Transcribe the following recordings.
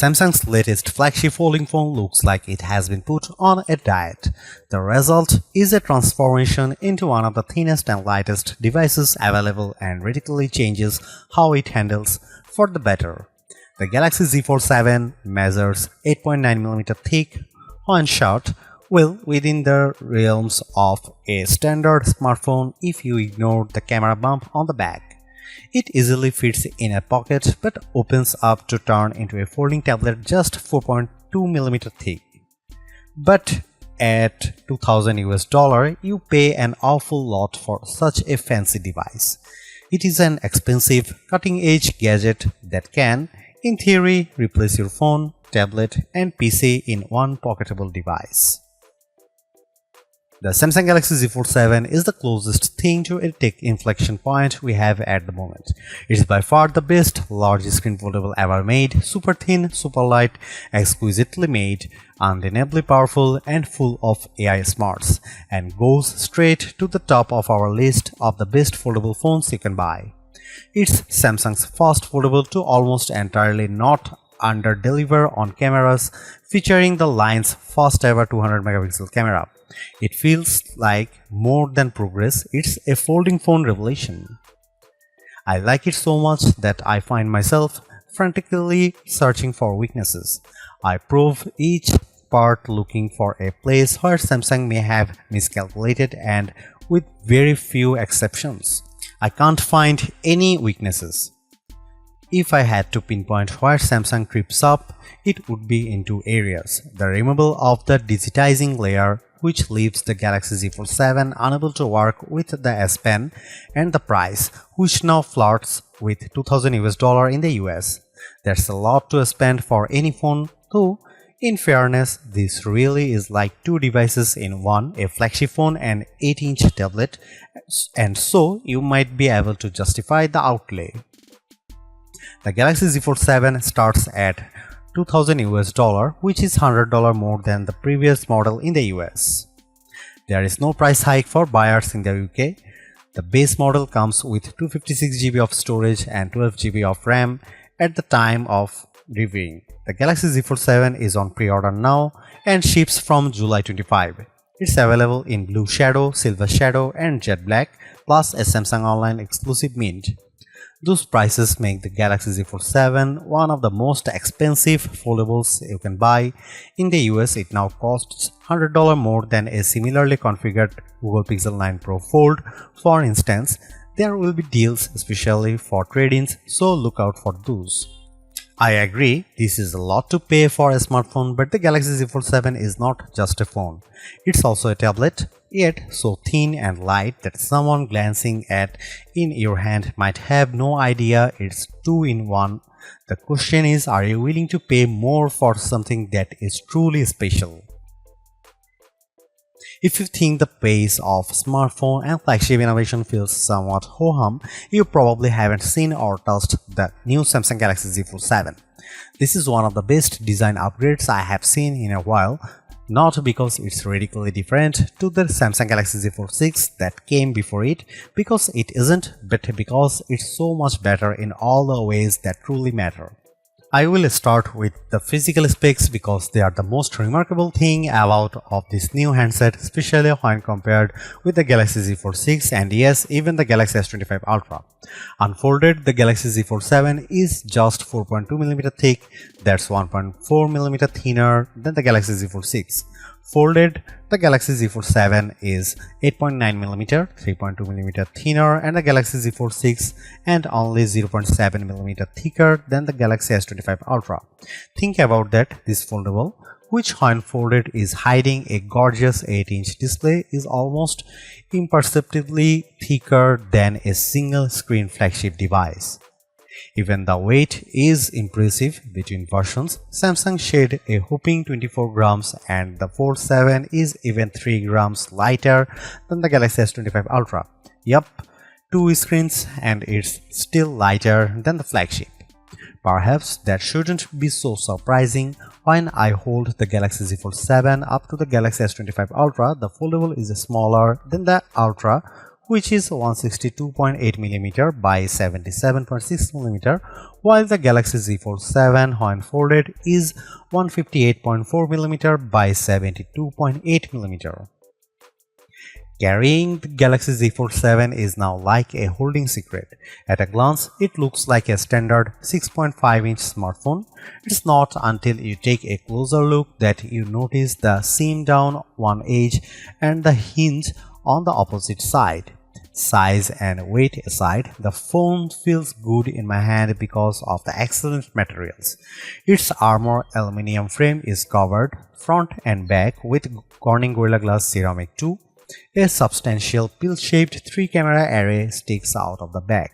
Samsung's latest flagship folding phone looks like it has been put on a diet. The result is a transformation into one of the thinnest and lightest devices available and radically changes how it handles for the better. The Galaxy Z Fold 7 measures 8.9mm thick when shot, well within the realms of a standard smartphone if you ignore the camera bump on the back. It easily fits in a pocket but opens up to turn into a folding tablet just 4.2mm thick. But at $2,000 you pay an awful lot for such a fancy device. It is an expensive, cutting-edge gadget that can, in theory, replace your phone, tablet, and PC in one pocketable device. The Samsung Galaxy Z Fold 7 is the closest thing to a tech inflection point we have at the moment. It is by far the best large screen foldable ever made, super thin, super light, exquisitely made, undeniably powerful and full of AI smarts, and goes straight to the top of our list of the best foldable phones you can buy. It's Samsung's first foldable to almost entirely not under-deliver on cameras, featuring the line's first ever 200MP camera. It feels like more than progress, it's a folding phone revelation. I like it so much that I find myself frantically searching for weaknesses. I probe each part looking for a place where Samsung may have miscalculated, and with very few exceptions, I can't find any weaknesses. If I had to pinpoint where Samsung trips up, it would be in two areas: the removal of the digitizing layer, which leaves the Galaxy Z Fold 7 unable to work with the S Pen, and the price, which now flirts with $2,000 in the US. That's a lot to spend for any phone, though in fairness, this really is like two devices in one, a flagship phone and 8-inch tablet, and so you might be able to justify the outlay. The Galaxy Z Fold 7 starts at $2,000, which is $100 more than the previous model in the US. There is no price hike for buyers in the UK. The base model comes with 256GB of storage and 12GB of RAM at the time of reviewing. The Galaxy Z Fold 7 is on pre-order now and ships from July 25. It's available in Blue Shadow, Silver Shadow and Jet Black, plus a Samsung Online exclusive mint. Those prices make the Galaxy Z Fold 7 one of the most expensive foldables you can buy. In the US, it now costs $100 more than a similarly configured Google Pixel 9 Pro Fold. For instance, there will be deals especially for trade-ins, so look out for those. I agree, this is a lot to pay for a smartphone, but the Galaxy Z Fold 7 is not just a phone. It's also a tablet, yet so thin and light that someone glancing at in your hand might have no idea it's two-in-one. The question is, are you willing to pay more for something that is truly special? If you think the pace of smartphone and flagship innovation feels somewhat ho-hum, you probably haven't seen or touched the new Samsung Galaxy Z Fold 7. This is one of the best design upgrades I have seen in a while, not because it's radically different to the Samsung Galaxy Z Fold 6 that came before it, because it isn't, but because it's so much better in all the ways that truly matter. I will start with the physical specs because they are the most remarkable thing about of this new handset, especially when compared with the Galaxy Z Fold 6 and yes, even the Galaxy S25 Ultra. Unfolded, the Galaxy Z Fold 7 is just 4.2mm thick, that's 1.4mm thinner than the Galaxy Z Fold 6. Folded, the Galaxy Z Fold 7 is 8.9mm, 3.2mm thinner and the Galaxy Z Fold 6 and only 0.7mm thicker than the Galaxy S25 Ultra. Think about that, this foldable, which when folded is hiding a gorgeous 8-inch display, is almost imperceptibly thicker than a single screen flagship device. Even the weight is impressive. Between versions, Samsung shed a whopping 24 grams and the Fold 7 is even 3 grams lighter than the Galaxy S25 Ultra. Yup, 2 screens and it's still lighter than the flagship. Perhaps that shouldn't be so surprising. When I hold the Galaxy Z Fold 7 up to the Galaxy S25 Ultra, the foldable is smaller than the Ultra, which is 162.8mm by 77.6mm, while the Galaxy Z Fold 7 when folded is 158.4mm by 72.8mm. Carrying the Galaxy Z Fold 7 is now like a holding secret. At a glance, it looks like a standard 6.5-inch smartphone. It's not until you take a closer look that you notice the seam down one edge and the hinge on the opposite side. Size and weight aside, the phone feels good in my hand because of the excellent materials. Its armor aluminum frame is covered front and back with Corning Gorilla Glass Ceramic 2. A substantial pill-shaped 3-camera array sticks out of the back.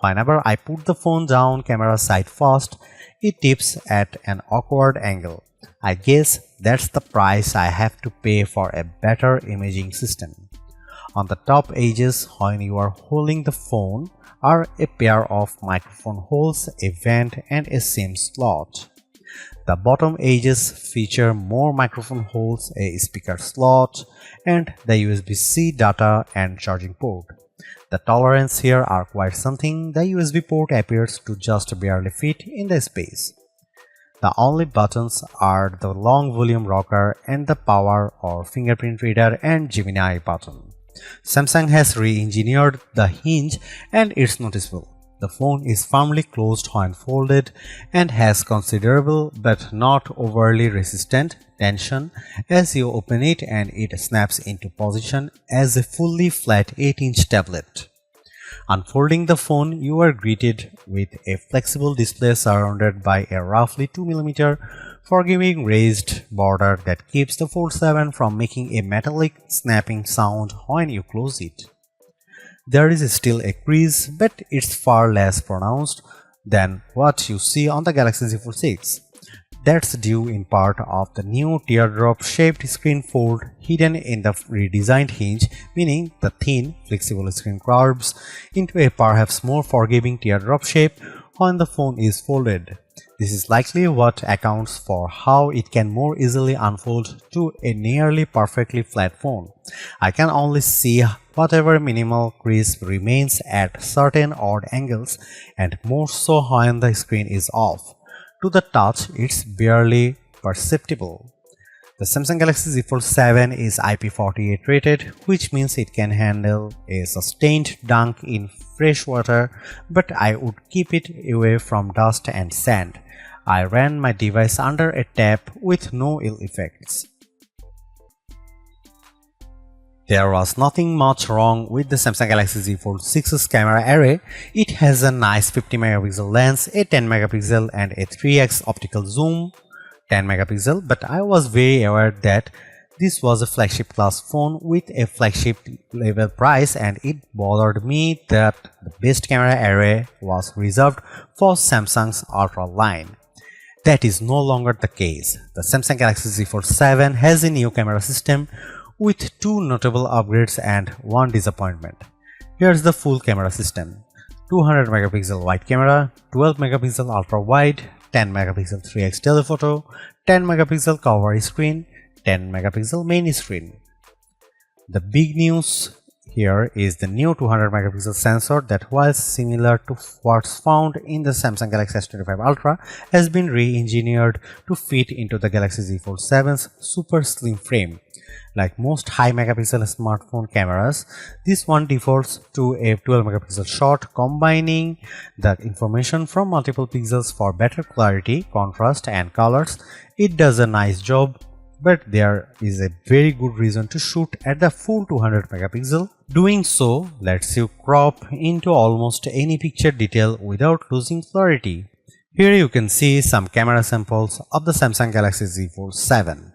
Whenever I put the phone down camera side first, it tips at an awkward angle. I guess that's the price I have to pay for a better imaging system. On the top edges, when you are holding the phone, are a pair of microphone holes, a vent, and a SIM slot. The bottom edges feature more microphone holes, a speaker slot, and the USB-C data and charging port. The tolerances here are quite something. The USB port appears to just barely fit in the space. The only buttons are the long volume rocker and the power or fingerprint reader and Gemini button. Samsung has re-engineered the hinge and it's noticeable. The phone is firmly closed when folded and has considerable but not overly resistant tension as you open it, and it snaps into position as a fully flat 8-inch tablet. Unfolding the phone, you are greeted with a flexible display surrounded by a roughly 2mm forgiving raised border that keeps the Fold 7 from making a metallic snapping sound when you close it. There is still a crease, but it's far less pronounced than what you see on the Galaxy Z Fold 6. That's due in part of the new teardrop-shaped screen fold hidden in the redesigned hinge, meaning the thin, flexible screen curves into a perhaps more forgiving teardrop shape when the phone is folded. This is likely what accounts for how it can more easily unfold to a nearly perfectly flat phone. I can only see whatever minimal crease remains at certain odd angles, and more so when the screen is off. To the touch, it's barely perceptible. The Samsung Galaxy Z Fold 7 is IP48 rated, which means it can handle a sustained dunk in fresh water, but I would keep it away from dust and sand. I ran my device under a tap with no ill effects. There was nothing much wrong with the Samsung Galaxy Z Fold 6's camera array. It has a nice 50MP lens, a 10MP and a 3x optical zoom, 10MP, but I was very aware that this was a flagship class phone with a flagship level price, and it bothered me that the best camera array was reserved for Samsung's Ultra line. That is no longer the case. The Samsung Galaxy Z Fold 7 has a new camera system with two notable upgrades and one disappointment. Here's the full camera system: 200MP wide camera, 12MP ultra wide, 10MP 3x telephoto, 10MP cover screen, 10MP main screen. The big news here is the new 200MP sensor that, while similar to what's found in the Samsung Galaxy S25 Ultra, has been re-engineered to fit into the Galaxy Z Fold 7's super slim frame. Like most high megapixel smartphone cameras, this one defaults to a 12MP shot, combining the information from multiple pixels for better clarity, contrast, and colors. It does a nice job, but there is a very good reason to shoot at the full 200MP. Doing so lets you crop into almost any picture detail without losing clarity. Here you can see some camera samples of the Samsung Galaxy Z Fold 7.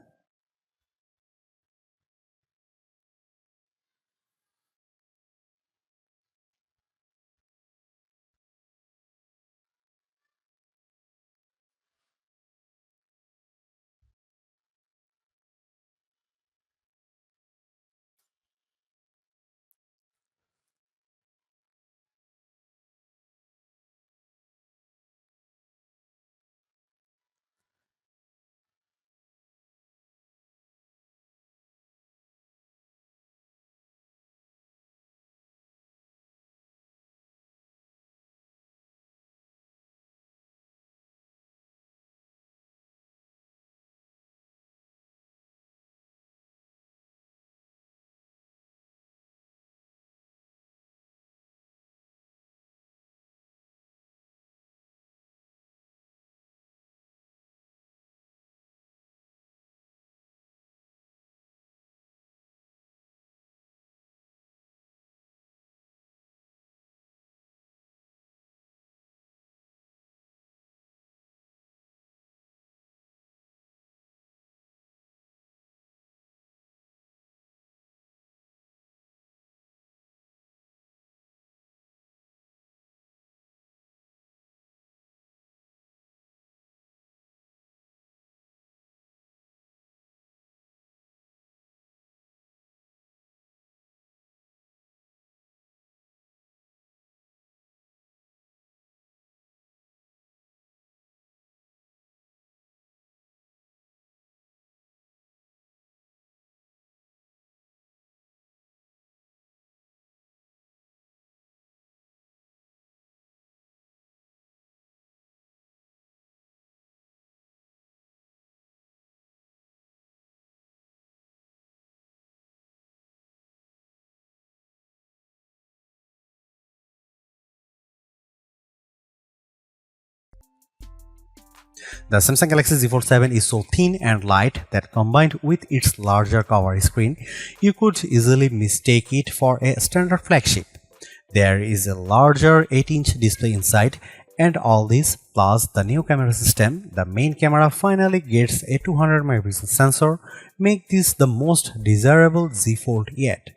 The Samsung Galaxy Z Fold 7 is so thin and light that combined with its larger cover screen, you could easily mistake it for a standard flagship. There is a larger 8-inch display inside, and all this plus the new camera system, the main camera finally gets a 200 megapixel sensor, make this the most desirable Z Fold yet.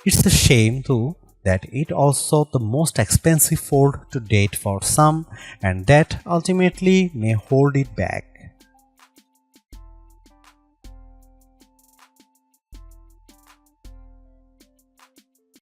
It's a shame too that it also the most expensive fold to date for some, and that ultimately may hold it back.